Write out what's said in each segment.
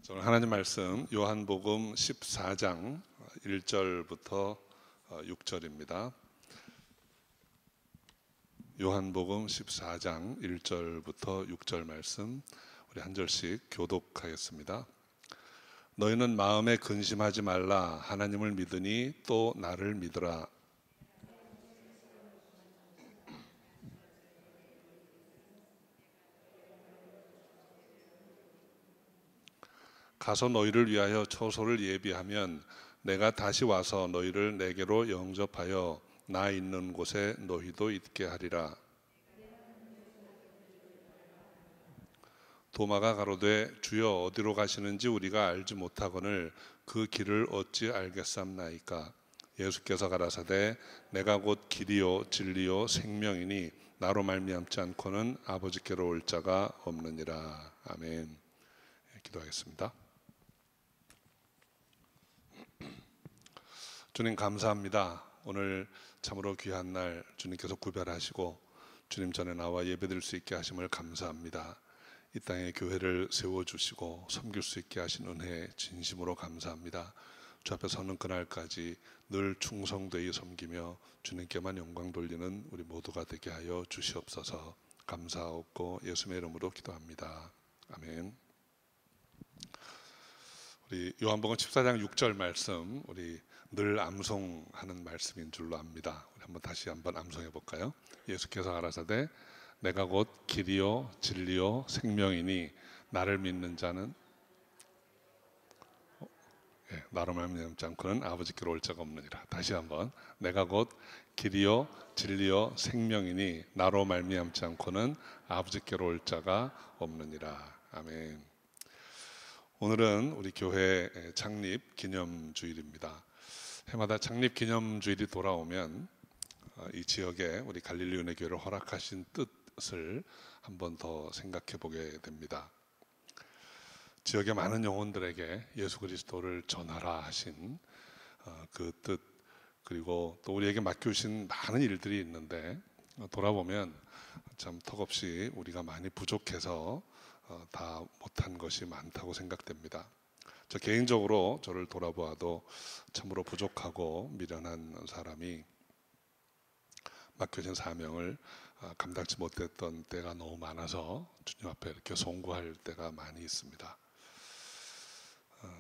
저는 하나님 말씀 요한복음 14장 1절부터 6절입니다. 요한복음 14장 1절부터 6절 말씀 우리 한 절씩 교독하겠습니다. 너희는 마음에 근심하지 말라. 하나님을 믿으니 또 나를 믿으라. 가서 너희를 위하여 처소를 예비하면 내가 다시 와서 너희를 내게로 영접하여 나 있는 곳에 너희도 있게 하리라. 도마가 가로되 주여 어디로 가시는지 우리가 알지 못하거늘 그 길을 어찌 알겠삼나이까. 예수께서 가라사대 내가 곧 길이요 진리요 생명이니 나로 말미암지 않고는 아버지께로 올 자가 없느니라. 아멘. 기도하겠습니다. 주님 감사합니다. 오늘 참으로 귀한 날 주님께서 구별하시고 주님 전에 나와 예배드릴 수 있게 하심을 감사합니다. 이 땅에 교회를 세워주시고 섬길 수 있게 하신 은혜에 진심으로 감사합니다. 주 앞에 서는 그날까지 늘 충성되이 섬기며 주님께만 영광 돌리는 우리 모두가 되게 하여 주시옵소서. 감사하옵고 예수님의 이름으로 기도합니다. 아멘. 우리 요한복음 14장 6절 말씀 우리 늘 암송하는 말씀인 줄로 압니다. 우리 다시 한번 암송해 볼까요? 예수께서 가라사대 내가 곧 길이요 진리요 생명이니 나를 믿는 자는 나로 말미암지 않고는 아버지께로 올 자가 없느니라. 다시 한번 내가 곧 길이요 진리요 생명이니 나로 말미암지 않고는 아버지께로 올 자가 없느니라. 아멘. 오늘은 우리 교회 창립 기념주일입니다. 해마다 창립 기념주일이 돌아오면 이 지역에 우리 갈릴리 은혜교회를 허락하신 뜻을 한 번 더 생각해 보게 됩니다. 지역의 많은 영혼들에게 예수 그리스도를 전하라 하신 그 뜻, 그리고 또 우리에게 맡겨주신 많은 일들이 있는데 돌아보면 참 턱없이 우리가 많이 부족해서 다 못한 것이 많다고 생각됩니다. 저 개인적으로 저를 돌아보아도 참으로 부족하고 미련한 사람이 맡겨진 사명을 감당치 못했던 때가 너무 많아서 주님 앞에 이렇게 송구할 때가 많이 있습니다.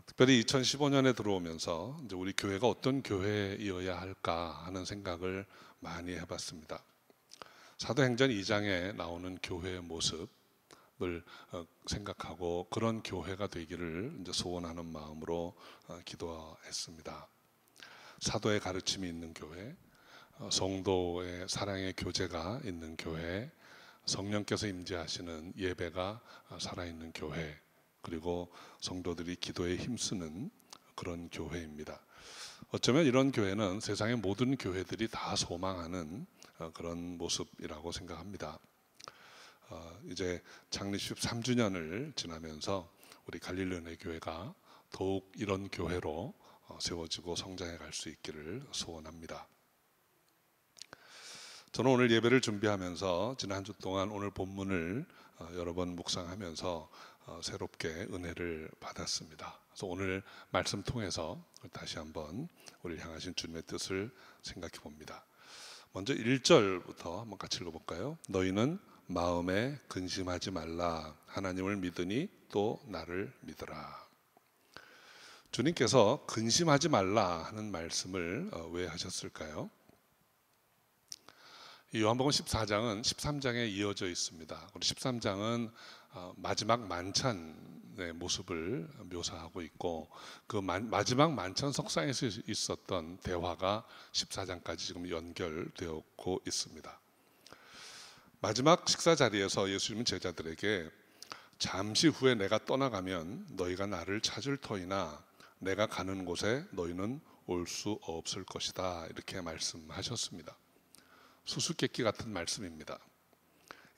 특별히 2015년에 들어오면서 이제 우리 교회가 어떤 교회이어야 할까 하는 생각을 많이 해봤습니다. 사도행전 2장에 나오는 교회의 모습을 생각하고 그런 교회가 되기를 이제 소원하는 마음으로 기도했습니다. 사도의 가르침이 있는 교회, 성도의 사랑의 교제가 있는 교회, 성령께서 임재하시는 예배가 살아있는 교회, 그리고 성도들이 기도에 힘쓰는 그런 교회입니다. 어쩌면 이런 교회는 세상의 모든 교회들이 다 소망하는 그런 모습이라고 생각합니다. 이제 창립 13주년을 지나면서 우리 갈릴리 은혜교회가 더욱 이런 교회로 세워지고 성장해 갈 수 있기를 소원합니다. 저는 오늘 예배를 준비하면서 지난 한 주 동안 오늘 본문을 여러 번 묵상하면서 새롭게 은혜를 받았습니다. 그래서 오늘 말씀 통해서 다시 한번 우리를 향하신 주님의 뜻을 생각해 봅니다. 먼저 1절부터 한번 같이 읽어볼까요? 너희는 마음에 근심하지 말라. 하나님을 믿으니 또 나를 믿으라. 주님께서 근심하지 말라 하는 말씀을 왜 하셨을까요? 이 요한복음 14장은 13장에 이어져 있습니다. 13장은 마지막 만찬의 모습을 묘사하고 있고 그 마지막 만찬 석상에서 있었던 대화가 14장까지 지금 연결되었고 있습니다. 마지막 식사 자리에서 예수님은 제자들에게 잠시 후에 내가 떠나가면 너희가 나를 찾을 터이나 내가 가는 곳에 너희는 올 수 없을 것이다 이렇게 말씀하셨습니다. 수수께끼 같은 말씀입니다.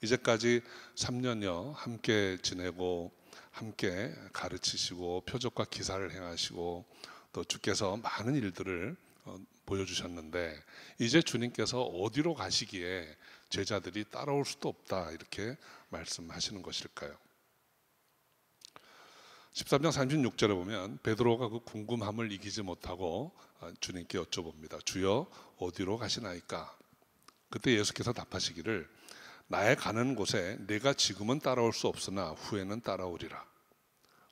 이제까지 3년여 함께 지내고 함께 가르치시고 표적과 기사를 행하시고 또 주께서 많은 일들을 보여주셨는데 이제 주님께서 어디로 가시기에 제자들이 따라올 수도 없다 이렇게 말씀하시는 것일까요? 13장 36절에 보면 베드로가 그 궁금함을 이기지 못하고 주님께 여쭤봅니다. 주여 어디로 가시나이까? 그때 예수께서 답하시기를 나의 가는 곳에 내가 지금은 따라올 수 없으나 후에는 따라오리라.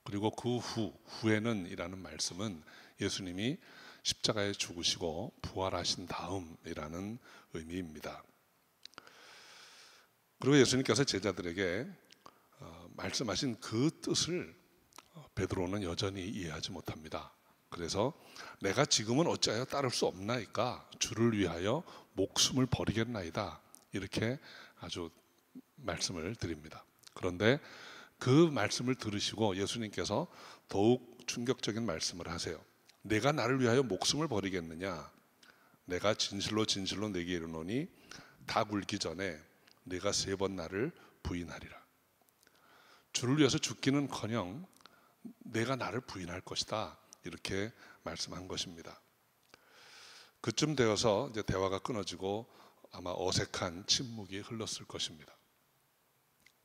그리고 그 후에는 이라는 말씀은 예수님이 십자가에 죽으시고 부활하신 다음이라는 의미입니다. 그리고 예수님께서 제자들에게 말씀하신 그 뜻을 베드로는 여전히 이해하지 못합니다. 그래서 내가 지금은 어찌하여 따를 수 없나이까? 주를 위하여 목숨을 버리겠나이다. 이렇게 아주 말씀을 드립니다. 그런데 그 말씀을 들으시고 예수님께서 더욱 충격적인 말씀을 하세요. 내가 나를 위하여 목숨을 버리겠느냐? 내가 진실로 진실로 내게 이르노니 닭 울기 전에 내가 3번 나를 부인하리라. 주를 위해서 죽기는커녕 내가 나를 부인할 것이다. 이렇게 말씀한 것입니다. 그쯤 되어서 이제 대화가 끊어지고 아마 어색한 침묵이 흘렀을 것입니다.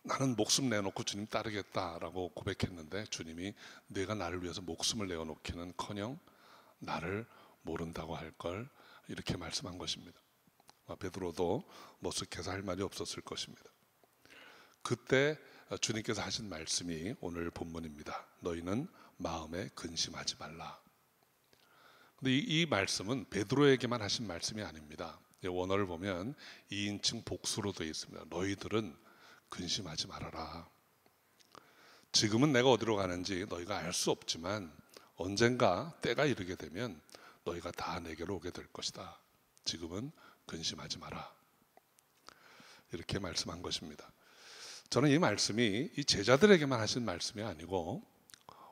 나는 목숨 내놓고 주님 따르겠다라고 고백했는데 주님이 내가 나를 위해서 목숨을 내어놓기는커녕 나를 모른다고 할 걸 이렇게 말씀한 것입니다. 베드로도 머쓱해서 할 말이 없었을 것입니다. 그때 주님께서 하신 말씀이 오늘 본문입니다. 너희는 마음에 근심하지 말라. 근데 이 말씀은 베드로에게만 하신 말씀이 아닙니다. 원어를 보면 2인칭 복수로 되어 있습니다. 너희들은 근심하지 말아라. 지금은 내가 어디로 가는지 너희가 알 수 없지만 언젠가 때가 이르게 되면 너희가 다 내게로 오게 될 것이다. 지금은 근심하지 마라. 이렇게 말씀한 것입니다. 저는 이 말씀이 이 제자들에게만 하신 말씀이 아니고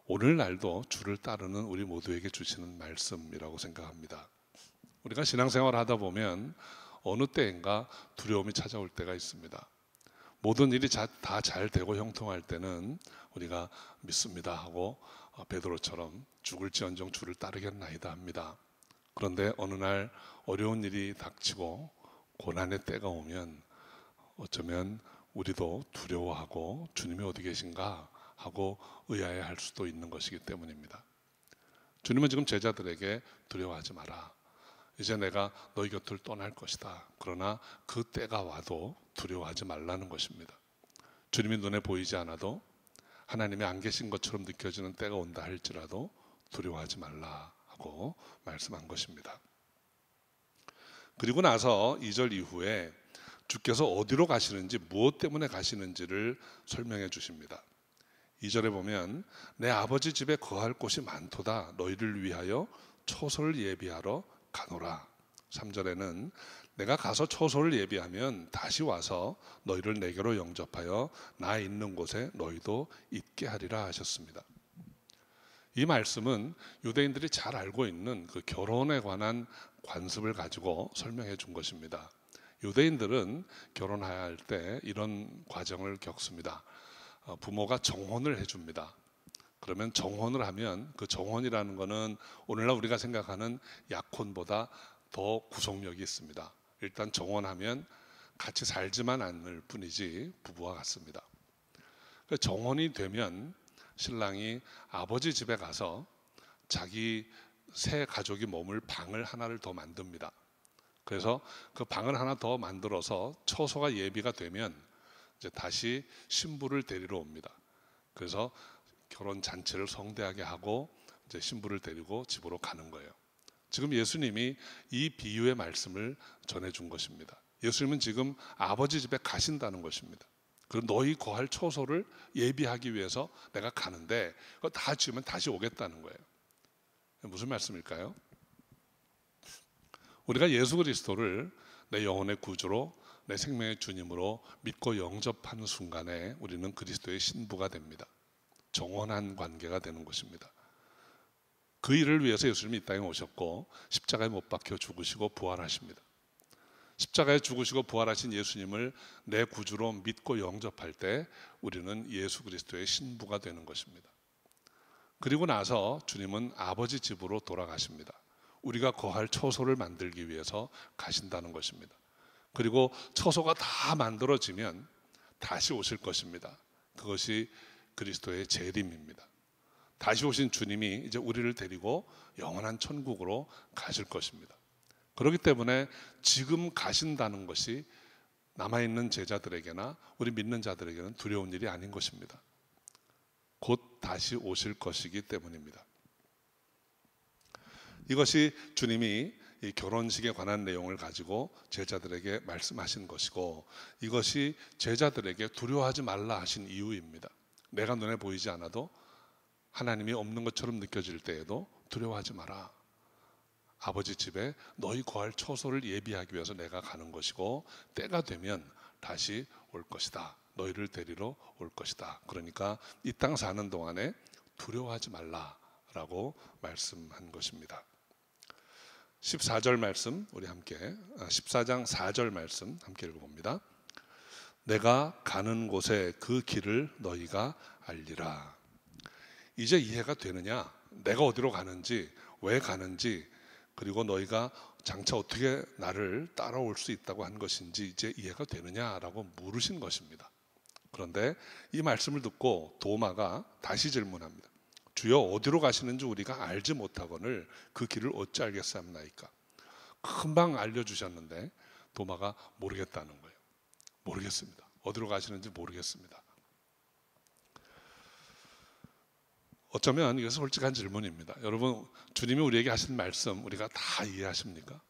오늘날도 주를 따르는 우리 모두에게 주시는 말씀이라고 생각합니다. 우리가 신앙생활을 하다 보면 어느 때인가 두려움이 찾아올 때가 있습니다. 모든 일이 다 잘 되고 형통할 때는 우리가 믿습니다 하고 베드로처럼 죽을지언정 주를 따르겠나이다 합니다. 그런데 어느 날 어려운 일이 닥치고 고난의 때가 오면 어쩌면 우리도 두려워하고 주님이 어디 계신가 하고 의아해할 수도 있는 것이기 때문입니다. 주님은 지금 제자들에게 두려워하지 마라. 이제 내가 너희 곁을 떠날 것이다. 그러나 그 때가 와도 두려워하지 말라는 것입니다. 주님이 눈에 보이지 않아도 하나님이 안 계신 것처럼 느껴지는 때가 온다 할지라도 두려워하지 말라 하고 말씀한 것입니다. 그리고 나서 2절 이후에 주께서 어디로 가시는지 무엇 때문에 가시는지를 설명해 주십니다. 2절에 보면 내 아버지 집에 거할 곳이 많도다. 너희를 위하여 처소를 예비하러 가노라. 3절에는 내가 가서 처소를 예비하면 다시 와서 너희를 내게로 영접하여 나 있는 곳에 너희도 있게 하리라 하셨습니다. 이 말씀은 유대인들이 잘 알고 있는 그 결혼에 관한 관습을 가지고 설명해 준 것입니다. 유대인들은 결혼할 때 이런 과정을 겪습니다. 부모가 정혼을 해줍니다. 그러면 정혼을 하면 그 정혼이라는 것은 오늘날 우리가 생각하는 약혼보다 더 구속력이 있습니다. 일단 정혼하면 같이 살지만 않을 뿐이지 부부와 같습니다. 정혼이 되면 신랑이 아버지 집에 가서 자기 새 가족이 머물 방을 하나를 더 만듭니다. 그래서 그 방을 하나 더 만들어서 처소가 예비가 되면 이제 다시 신부를 데리러 옵니다. 그래서 결혼 잔치를 성대하게 하고 이제 신부를 데리고 집으로 가는 거예요. 지금 예수님이 이 비유의 말씀을 전해준 것입니다. 예수님은 지금 아버지 집에 가신다는 것입니다. 그리고 너희 거할 처소를 예비하기 위해서 내가 가는데 그거 다 지으면 다시 오겠다는 거예요. 무슨 말씀일까요? 우리가 예수 그리스도를 내 영혼의 구주로 내 생명의 주님으로 믿고 영접하는 순간에 우리는 그리스도의 신부가 됩니다. 정원한 관계가 되는 것입니다. 그 일을 위해서 예수님이 이 땅에 오셨고 십자가에 못 박혀 죽으시고 부활하십니다. 십자가에 죽으시고 부활하신 예수님을 내 구주로 믿고 영접할 때 우리는 예수 그리스도의 신부가 되는 것입니다. 그리고 나서 주님은 아버지 집으로 돌아가십니다. 우리가 거할 처소를 만들기 위해서 가신다는 것입니다. 그리고 처소가 다 만들어지면 다시 오실 것입니다. 그것이 그리스도의 재림입니다. 다시 오신 주님이 이제 우리를 데리고 영원한 천국으로 가실 것입니다. 그렇기 때문에 지금 가신다는 것이 남아있는 제자들에게나 우리 믿는 자들에게는 두려운 일이 아닌 것입니다. 곧 다시 오실 것이기 때문입니다. 이것이 주님이 이 결혼식에 관한 내용을 가지고 제자들에게 말씀하신 것이고, 이것이 제자들에게 두려워하지 말라 하신 이유입니다. 내가 눈에 보이지 않아도 하나님이 없는 것처럼 느껴질 때에도 두려워하지 마라. 아버지 집에 너희 거할 처소를 예비하기 위해서 내가 가는 것이고, 때가 되면 다시 올 것이다. 너희를 데리러 올 것이다. 그러니까 이 땅 사는 동안에 두려워하지 말라라고 말씀한 것입니다. 14절 말씀 우리 함께 14장 4절 말씀 함께 읽어봅니다. 내가 가는 곳에 그 길을 너희가 알리라. 이제 이해가 되느냐? 내가 어디로 가는지, 왜 가는지, 그리고 너희가 장차 어떻게 나를 따라올 수 있다고 한 것인지 이제 이해가 되느냐라고 물으신 것입니다. 그런데 이 말씀을 듣고 도마가 다시 질문합니다. 주여, 어디로 가시는지 우리가 알지 못하거늘 그 길을 어찌 알겠사옵나이까? 금방 알려주셨는데 도마가 모르겠다는 거예요. 모르겠습니다. 어디로 가시는지 모르겠습니다. 어쩌면 이것은 솔직한 질문입니다. 여러분, 주님이 우리에게 하신 말씀 우리가 다 이해하십니까?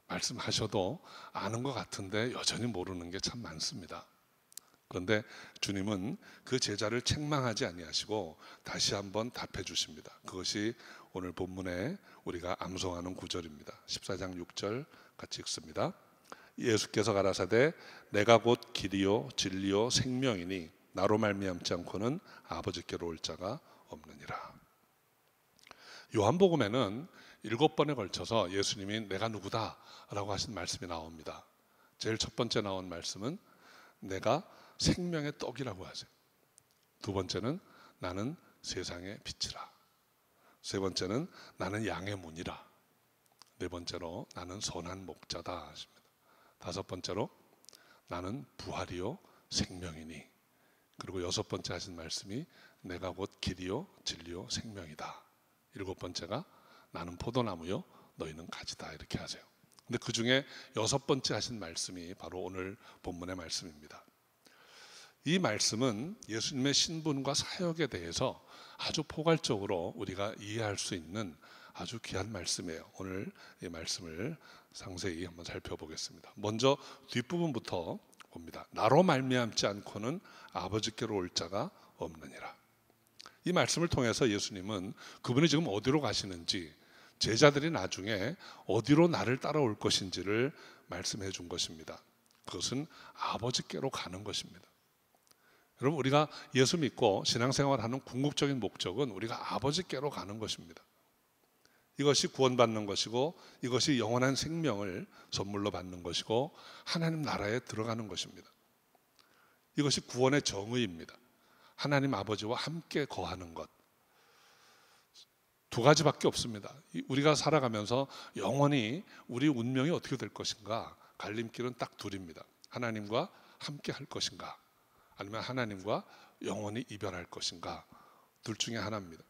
말씀하셔도 아는 것 같은데 여전히 모르는 게 참 많습니다. 그런데 주님은 그 제자를 책망하지 아니하시고 다시 한번 답해 주십니다. 그것이 오늘 본문에 우리가 암송하는 구절입니다. 14장 6절 같이 읽습니다. 예수께서 가라사대 내가 곧 길이요 진리요 생명이니 나로 말미암지 않고는 아버지께로 올 자가 없느니라. 요한복음에는 7번에 걸쳐서 예수님이 내가 누구다 라고 하신 말씀이 나옵니다. 제일 첫 번째 나온 말씀은 내가 생명의 떡이라고 하세요. 두 번째는 나는 세상의 빛이라. 세 번째는 나는 양의 문이라. 네 번째로 나는 선한 목자다 하십니다. 다섯 번째로 나는 부활이요 생명이니. 그리고 여섯 번째 하신 말씀이 내가 곧 길이요 진리요 생명이다. 일곱 번째가 나는 포도나무요 너희는 가지다 이렇게 하세요. 근데 그 중에 여섯 번째 하신 말씀이 바로 오늘 본문의 말씀입니다. 이 말씀은 예수님의 신분과 사역에 대해서 아주 포괄적으로 우리가 이해할 수 있는 아주 귀한 말씀이에요. 오늘 이 말씀을 상세히 한번 살펴보겠습니다. 먼저 뒷부분부터 봅니다. 나로 말미암지 않고는 아버지께로 올 자가 없느니라. 이 말씀을 통해서 예수님은 그분이 지금 어디로 가시는지, 제자들이 나중에 어디로 나를 따라올 것인지를 말씀해 준 것입니다. 그것은 아버지께로 가는 것입니다. 여러분, 우리가 예수 믿고 신앙생활하는 궁극적인 목적은 우리가 아버지께로 가는 것입니다. 이것이 구원받는 것이고, 이것이 영원한 생명을 선물로 받는 것이고, 하나님 나라에 들어가는 것입니다. 이것이 구원의 정의입니다. 하나님 아버지와 함께 거하는 것. 두 가지밖에 없습니다. 우리가 살아가면서 영원히 우리 운명이 어떻게 될 것인가, 갈림길은 딱 둘입니다. 하나님과 함께 할 것인가, 아니면 하나님과 영원히 이별할 것인가. 둘 중에 하나입니다.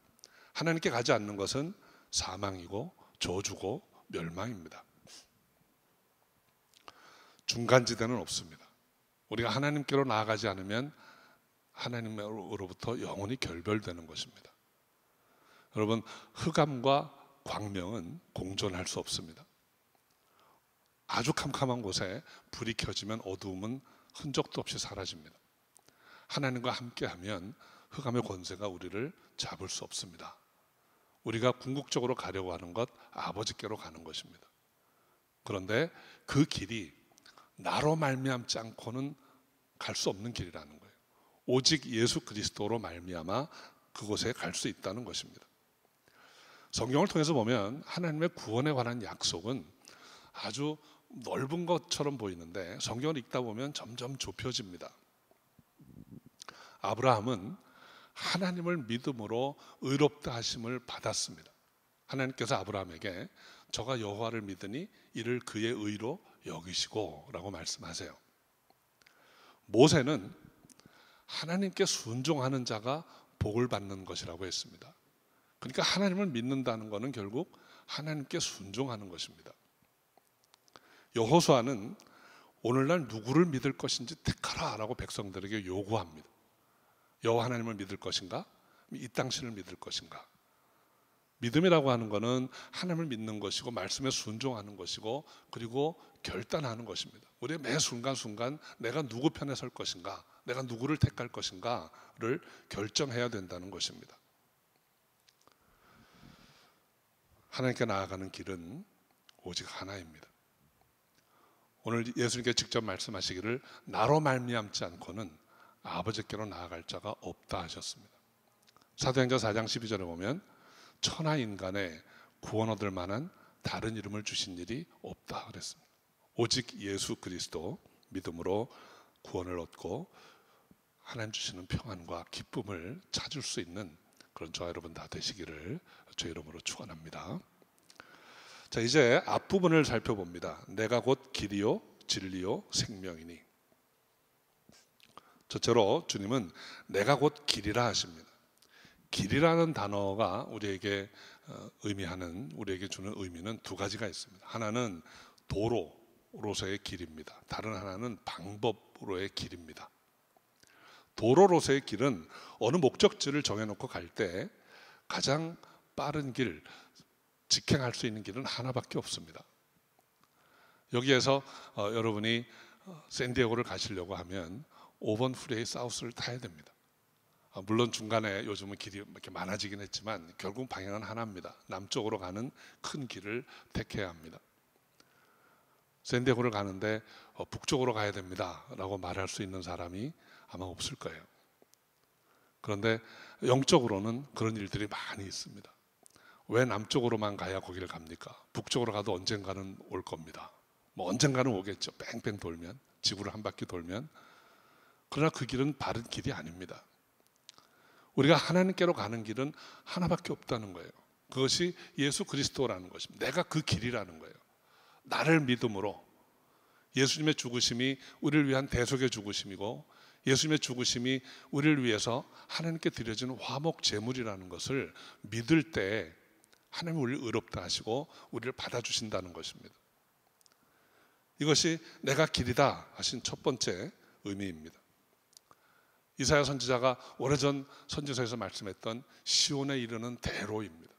하나님께 가지 않는 것은 사망이고 저주고 멸망입니다. 중간지대는 없습니다. 우리가 하나님께로 나아가지 않으면 하나님으로부터 영원히 결별되는 것입니다. 여러분, 흑암과 광명은 공존할 수 없습니다. 아주 캄캄한 곳에 불이 켜지면 어두움은 흔적도 없이 사라집니다. 하나님과 함께하면 흑암의 권세가 우리를 잡을 수 없습니다. 우리가 궁극적으로 가려고 하는 것, 아버지께로 가는 것입니다. 그런데 그 길이 나로 말미암지 않고는 갈 수 없는 길이라는 거예요. 오직 예수 그리스도로 말미암아 그곳에 갈 수 있다는 것입니다. 성경을 통해서 보면 하나님의 구원에 관한 약속은 아주 넓은 것처럼 보이는데 성경을 읽다 보면 점점 좁혀집니다. 아브라함은 하나님을 믿음으로 의롭다 하심을 받았습니다. 하나님께서 아브라함에게 저가 여호와를 믿으니 이를 그의 의로 여기시고 라고 말씀하세요. 모세는 하나님께 순종하는 자가 복을 받는 것이라고 했습니다. 그러니까 하나님을 믿는다는 것은 결국 하나님께 순종하는 것입니다. 여호수아는 오늘날 누구를 믿을 것인지 택하라라고 백성들에게 요구합니다. 여호와 하나님을 믿을 것인가? 이 당신을 믿을 것인가? 믿음이라고 하는 것은 하나님을 믿는 것이고 말씀에 순종하는 것이고 그리고 결단하는 것입니다. 우리의 매 순간순간 내가 누구 편에 설 것인가, 내가 누구를 택할 것인가를 결정해야 된다는 것입니다. 하나님께 나아가는 길은 오직 하나입니다. 오늘 예수님께 직접 말씀하시기를 나로 말미암지 않고는 아버지께로 나아갈 자가 없다 하셨습니다. 사도행전 4장 12절에 보면 천하 인간에 구원 얻을 만한 다른 이름을 주신 일이 없다 그랬습니다. 오직 예수 그리스도 믿음으로 구원을 얻고 하나님 주시는 평안과 기쁨을 찾을 수 있는 그런 저와 여러분 다 되시기를 주의 이름으로 축원합니다. 자, 이제 앞부분을 살펴봅니다. 내가 곧 길이요 진리요 생명이니. 첫째로 주님은 내가 곧 길이라 하십니다. 길이라는 단어가 우리에게 우리에게 주는 의미는 두 가지가 있습니다. 하나는 도로로서의 길입니다. 다른 하나는 방법으로의 길입니다. 도로로서의 길은 어느 목적지를 정해놓고 갈 때 가장 빠른 길, 직행할 수 있는 길은 하나밖에 없습니다. 여기에서 여러분이 샌디에고를 가시려고 하면 5번 프리웨이 사우스를 타야 됩니다. 물론 중간에 요즘은 길이 이렇게 많아지긴 했지만 결국 방향은 하나입니다. 남쪽으로 가는 큰 길을 택해야 합니다. 샌디에고를 가는데 북쪽으로 가야 됩니다 라고 말할 수 있는 사람이 아마 없을 거예요. 그런데 영적으로는 그런 일들이 많이 있습니다. 왜 남쪽으로만 가야 거기를 갑니까? 북쪽으로 가도 언젠가는 올 겁니다. 뭐 언젠가는 오겠죠. 뺑뺑 돌면, 지구를 한 바퀴 돌면. 그러나 그 길은 바른 길이 아닙니다. 우리가 하나님께로 가는 길은 하나밖에 없다는 거예요. 그것이 예수 그리스도라는 것입니다. 내가 그 길이라는 거예요. 나를 믿음으로 예수님의 죽으심이 우리를 위한 대속의 죽으심이고 예수님의 죽으심이 우리를 위해서 하나님께 드려지는 화목 제물이라는 것을 믿을 때 하나님이 우리를 의롭다 하시고 우리를 받아주신다는 것입니다. 이것이 내가 길이다 하신 첫 번째 의미입니다. 이사야 선지자가 오래전 선지서에서 말씀했던 시온에 이르는 대로입니다.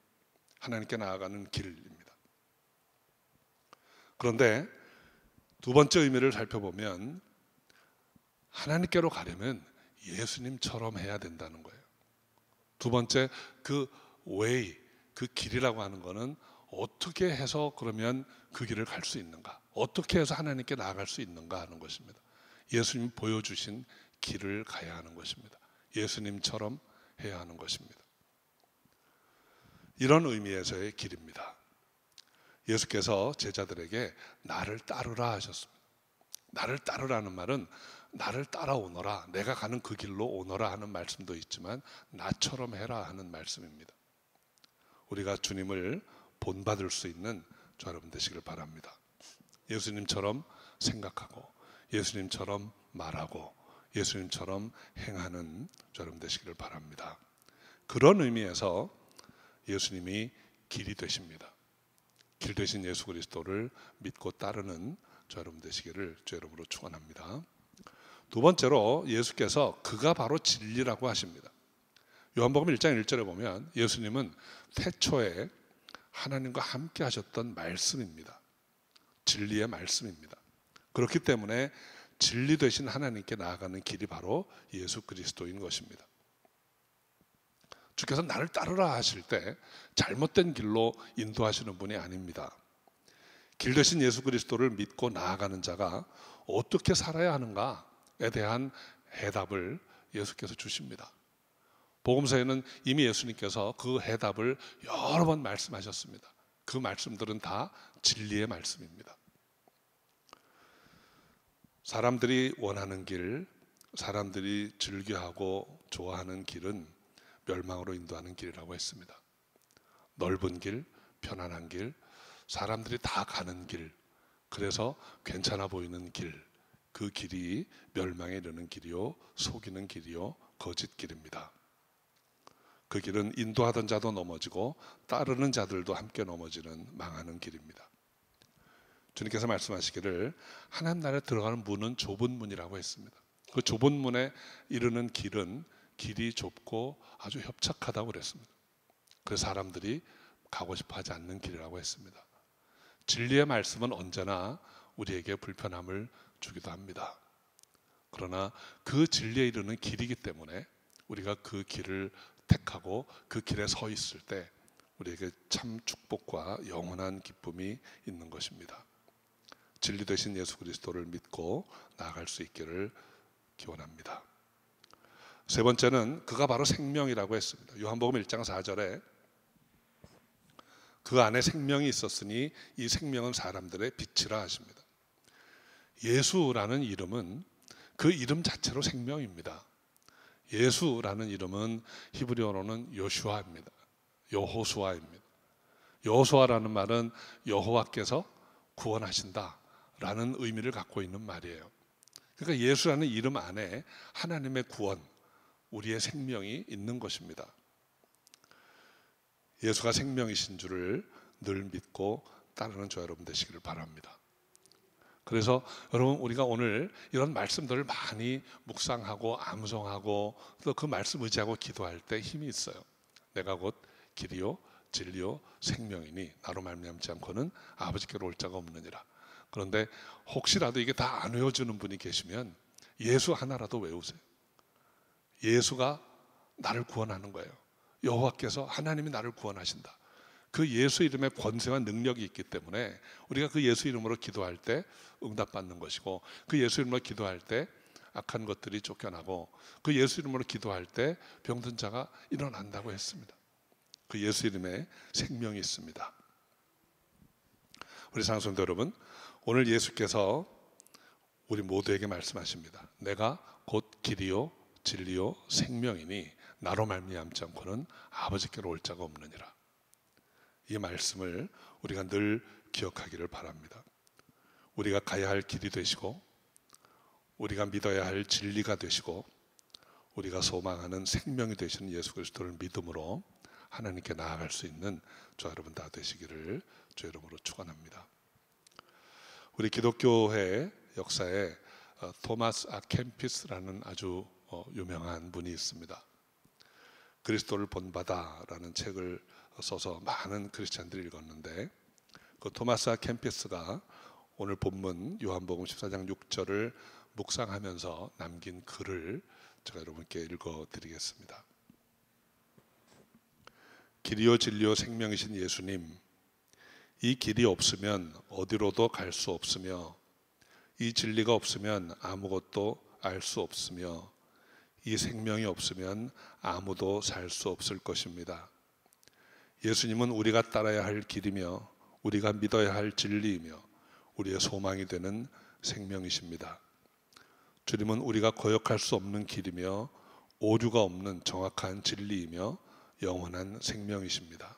하나님께 나아가는 길입니다. 그런데 두 번째 의미를 살펴보면 하나님께로 가려면 예수님처럼 해야 된다는 거예요. 두 번째 그 way, 그 길이라고 하는 것은 어떻게 해서 그러면 그 길을 갈 수 있는가? 어떻게 해서 하나님께 나아갈 수 있는가 하는 것입니다. 예수님이 보여주신 길을 가야 하는 것입니다. 예수님처럼 해야 하는 것입니다. 이런 의미에서의 길입니다. 예수께서 제자들에게 나를 따르라 하셨습니다. 나를 따르라는 말은 나를 따라오너라, 내가 가는 그 길로 오너라 하는 말씀도 있지만 나처럼 해라 하는 말씀입니다. 우리가 주님을 본받을 수 있는 저 여러분 되시길 바랍니다. 예수님처럼 생각하고 예수님처럼 말하고 예수님처럼 행하는 저 여러분 되시기를 바랍니다. 그런 의미에서 예수님이 길이 되십니다. 길 되신 예수 그리스도를 믿고 따르는 저 여러분 되시기를 주 이름으로 축원합니다. 두 번째로 예수께서 그가 바로 진리라고 하십니다. 요한복음 1장 1절에 보면 예수님은 태초에 하나님과 함께 하셨던 말씀입니다. 진리의 말씀입니다. 그렇기 때문에 진리 되신 하나님께 나아가는 길이 바로 예수 그리스도인 것입니다. 주께서 나를 따르라 하실 때 잘못된 길로 인도하시는 분이 아닙니다. 길 되신 예수 그리스도를 믿고 나아가는 자가 어떻게 살아야 하는가에 대한 해답을 예수께서 주십니다. 복음서에는 이미 예수님께서 그 해답을 여러 번 말씀하셨습니다. 그 말씀들은 다 진리의 말씀입니다. 사람들이 원하는 길, 사람들이 즐겨하고 좋아하는 길은 멸망으로 인도하는 길이라고 했습니다. 넓은 길, 편안한 길, 사람들이 다 가는 길, 그래서 괜찮아 보이는 길, 그 길이 멸망에 이르는 길이요, 속이는 길이요, 거짓 길입니다. 그 길은 인도하던 자도 넘어지고 따르는 자들도 함께 넘어지는 망하는 길입니다. 주님께서 말씀하시기를 하나님 나라에 들어가는 문은 좁은 문이라고 했습니다. 그 좁은 문에 이르는 길은 길이 좁고 아주 협착하다고 그랬습니다. 그 사람들이 가고 싶어 하지 않는 길이라고 했습니다. 진리의 말씀은 언제나 우리에게 불편함을 주기도 합니다. 그러나 그 진리에 이르는 길이기 때문에 우리가 그 길을 택하고 그 길에 서 있을 때 우리에게 참 축복과 영원한 기쁨이 있는 것입니다. 진리 되신 예수 그리스도를 믿고 나아갈 수 있기를 기원합니다. 세 번째는 그가 바로 생명이라고 했습니다. 요한복음 1장 4절에 그 안에 생명이 있었으니 이 생명은 사람들의 빛이라 하십니다. 예수라는 이름은 그 이름 자체로 생명입니다. 예수라는 이름은 히브리어로는 요슈아입니다. 여호수아입니다. 여호수아라는 말은 여호와께서 구원하신다 라는 의미를 갖고 있는 말이에요. 그러니까 예수라는 이름 안에 하나님의 구원, 우리의 생명이 있는 것입니다. 예수가 생명이신 줄을 늘 믿고 따르는 저와 여러분 되시기를 바랍니다. 그래서 여러분, 우리가 오늘 이런 말씀들을 많이 묵상하고 암송하고 또 그 말씀 의지하고 기도할 때 힘이 있어요. 내가 곧 길이요 진리요 생명이니 나로 말미암지 않고는 아버지께로 올 자가 없느니라. 그런데 혹시라도 이게 다 안 외워지는 분이 계시면 예수 하나라도 외우세요. 예수가 나를 구원하는 거예요. 여호와께서, 하나님이 나를 구원하신다. 그 예수 이름의 권세와 능력이 있기 때문에 우리가 그 예수 이름으로 기도할 때 응답받는 것이고, 그 예수 이름으로 기도할 때 악한 것들이 쫓겨나고, 그 예수 이름으로 기도할 때 병든 자가 일어난다고 했습니다. 그 예수 이름에 생명이 있습니다. 우리 사랑성도 여러분, 오늘 예수께서 우리 모두에게 말씀하십니다. 내가 곧 길이요 진리요 생명이니 나로 말미암지 않고는 아버지께로 올 자가 없느니라. 이 말씀을 우리가 늘 기억하기를 바랍니다. 우리가 가야 할 길이 되시고, 우리가 믿어야 할 진리가 되시고, 우리가 소망하는 생명이 되시는 예수 그리스도를 믿음으로 하나님께 나아갈 수 있는 저와 여러분 다 되시기를 주의 이름으로 축원합니다. 우리 기독교회 역사에 토마스 아 캠피스라는 아주 유명한 분이 있습니다. 그리스도를 본받아라는 책을 써서 많은 크리스찬들이 읽었는데, 그 토마스 아 캠피스가 오늘 본문 요한복음 14장 6절을 묵상하면서 남긴 글을 제가 여러분께 읽어드리겠습니다. 길이요 진리요 생명이신 예수님, 이 길이 없으면 어디로도 갈 수 없으며, 이 진리가 없으면 아무것도 알 수 없으며, 이 생명이 없으면 아무도 살 수 없을 것입니다. 예수님은 우리가 따라야 할 길이며 우리가 믿어야 할 진리이며 우리의 소망이 되는 생명이십니다. 주님은 우리가 거역할 수 없는 길이며 오류가 없는 정확한 진리이며 영원한 생명이십니다.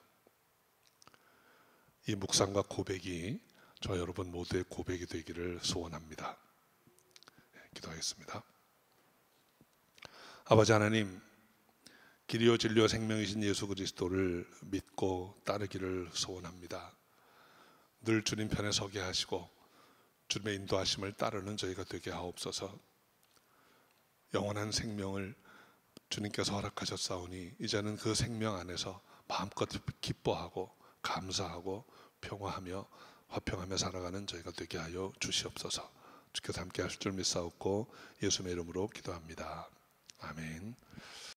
이 묵상과 고백이 저 여러분 모두의 고백이 되기를 소원합니다. 기도하겠습니다. 아버지 하나님, 길이요 진리요 생명이신 예수 그리스도를 믿고 따르기를 소원합니다. 늘 주님 편에 서게 하시고 주님의 인도하심을 따르는 저희가 되게 하옵소서. 영원한 생명을 주님께서 허락하셨사오니 이제는 그 생명 안에서 마음껏 기뻐하고 감사하고 평화하며 화평하며 살아가는 저희가 되게 하여 주시옵소서. 주께서 함께 하실 줄 믿사옵고 예수의 이름으로 기도합니다. 아멘.